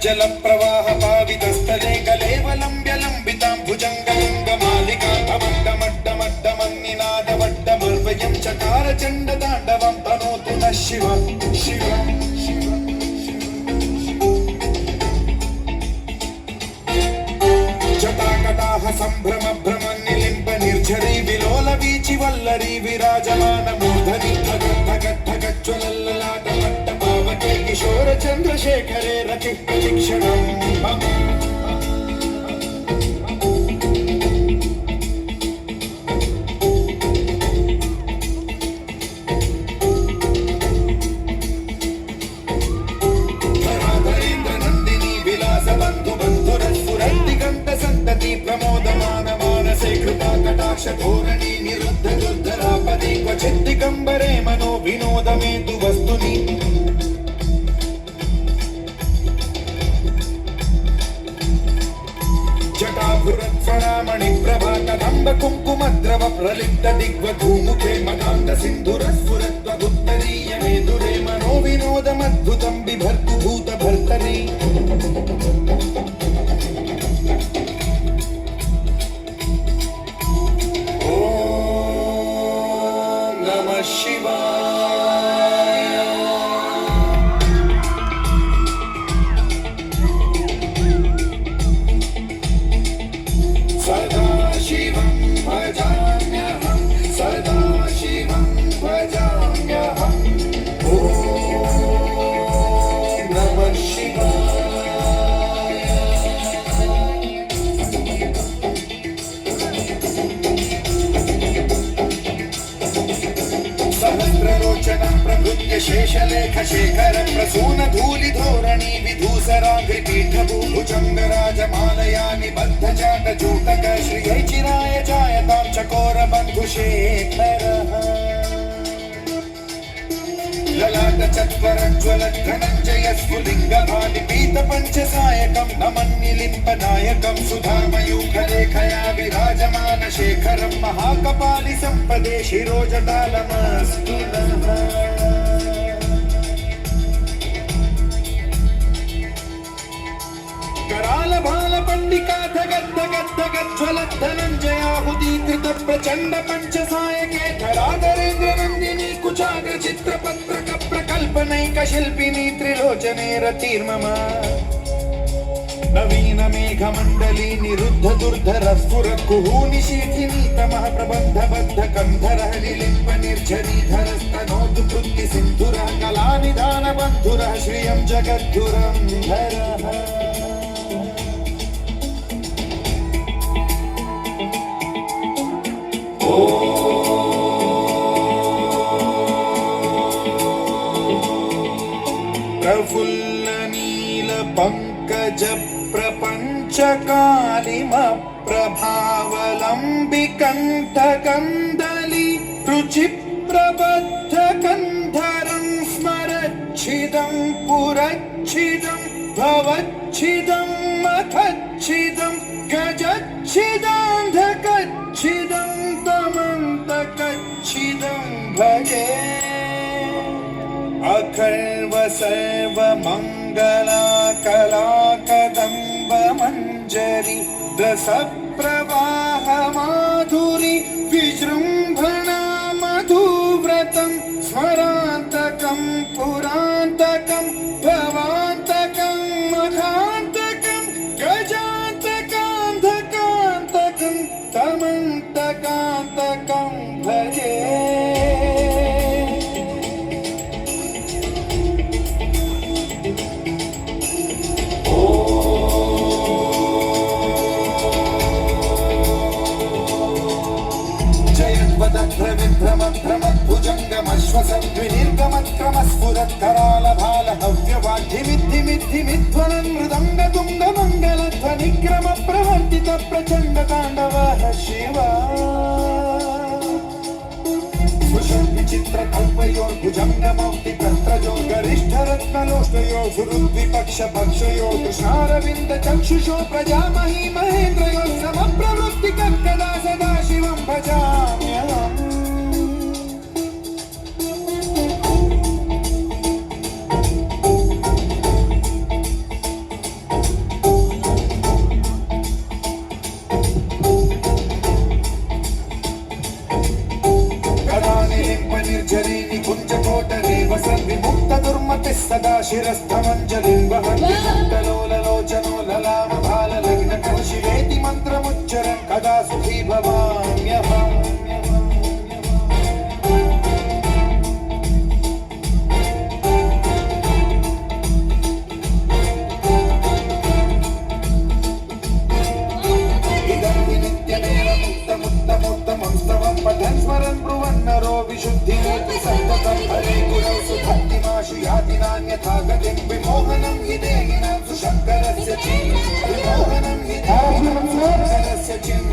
जल प्रवाह पावितस्थले कलेवलम्ब्य लम्बितां भुजङ्गलिङ्गमालिकाभमड्डमड्डमड्डमन्निनादवड्डमर्वयं चकार चण्डताण्डवं तनोतु नः शिव शिव जटाकटाह सम्भ्रम भ्रमन्निलिम्ब निर्झरी विलोल वीचि वल्लरी विराजमान मूर्धनि धगद्धगद्धगज्ज्वलल्ललाटमट्ट पावके किशोर चन्द्रशेखरे रतिः प्रतिक्षणम् प्रमोदमान मानसे कृपा कटाक्ष धोरणी निरुद्ध दुर्धरापदे क्वचित् दिगम्बरे मनो विनोदमेतु वस्तुनि जटाभुरत्फणामणि प्रभा कदम्ब कुङ्कुमद्रव प्रलिप्त दिग्वधूमुखे मदान्त सिन्धुरस्फुरत्वदुत्तरीय मेदुरे मनो विनोदमद्भुतं बिभर्तु भूतभर्तरि शिवाय सदा शिवं भजाम्यहं सदा शिवं भजाम्यहम् ॐ नमः शिवाय सहस्रलोचनं प्रभृत्य शेषलेख शेखर प्रसून धूलि धोरणी विधूसराग्रिपीठभूभुजङ्गराजमालया निबद्ध चाट चूटक श्रियै चिराय जायतां चकोर बन्धुशेखरः ललाट चत्वरज्ज्वल धनञ्जय स्फुलिङ्गभानिपीत पञ्चसायकं नमन्निलिम्बनायकं सुधामयूखलेखया विराजमान शेखरं महाकपालि सम्पदे शिरोजटालमस्तु नः कराल भाल पंडिका धगद्धगद्धगज्ज्वल धनञ्जयाहुतीकृत प्रचण्ड पञ्चसायके धराधरेन्द्र नन्दिनी कुचाग्र चित्रपत्रक प्रकल्पनैक शिल्पिनी त्रिलोचने रतिर्मम नवीन मेघमण्डली निरुद्ध दुर्धर स्फुर कुहूनि शीथिनी तमः प्रबन्ध बद्ध कन्धरः लिलिम्ब निर्झरीधरस्तनोतु कृत्ति सिन्धुरः कलानिधान बन्धुरः श्रियं जगद्धुरं धरः प्रफुल्ल नील पंकज प्रपंच कालिम प्रभावलंबिकंठ कंदली रुचि प्रबद्ध कंधरं स्मरच्छिदं पुरच्छिदं भवच्छिदं मखच्छिदं गजच्छिदान्धकच्छिदं तमन्तकच्छिदं भजे अखर्व सर्व मंगला कला कदम्ब मंजरी रस प्रवाह माधुरी विजृंभणा मधुव्रतं स्मरान्तकं पुरान्तकं भवान्तकं मखान्तकं गजान्तकान्धकान्तकं तमन्तकान्तकं भजे भुजङ्गमश्वसद्विनिर्गमक्रमस्फुरत्कराल भाल हव्यवाद्धिमिद्धिमिद्धिमिध्वनं मृदङ्ग तुङ्ग मङ्गलध्वनिक्रम प्रवर्तित प्रचण्ड ताण्डवः शिवा विचित्र कल्पयोर्भुजङ्गमौक्ति कस्त्रजो गरिष्ठरत्नलोष्टयो सुहृद्विपक्ष पक्षयो कृष्णारविन्द चक्षुषो प्रजामही महेन्द्रयो समप्रवृत्ति कर्कदा सदा शिवं भजाम्यहम् మంజరీ నికుంజకోటరేవ సర్విముక్త దుర్మతిः సదా శిరస్థమంజలిం వహతి ముక్తలోలలోచనో లలామ బాలలగ్న కౌశిలేతి మంత్రముచ్చరన్ కదా సుఖీ భవామ్యహం. పఠన్ స్మరన్ బ్రువన్నరో విశుద్ధిమూర్తి సంతతం హరే గురౌ సుభక్తిమాశు యాతి నాన్యథా గతిం విమోహనం హి దేహినాం సుశంకరస్య చిన్ విమోహనం హి దేహినాం సుశంకరస్య చిన్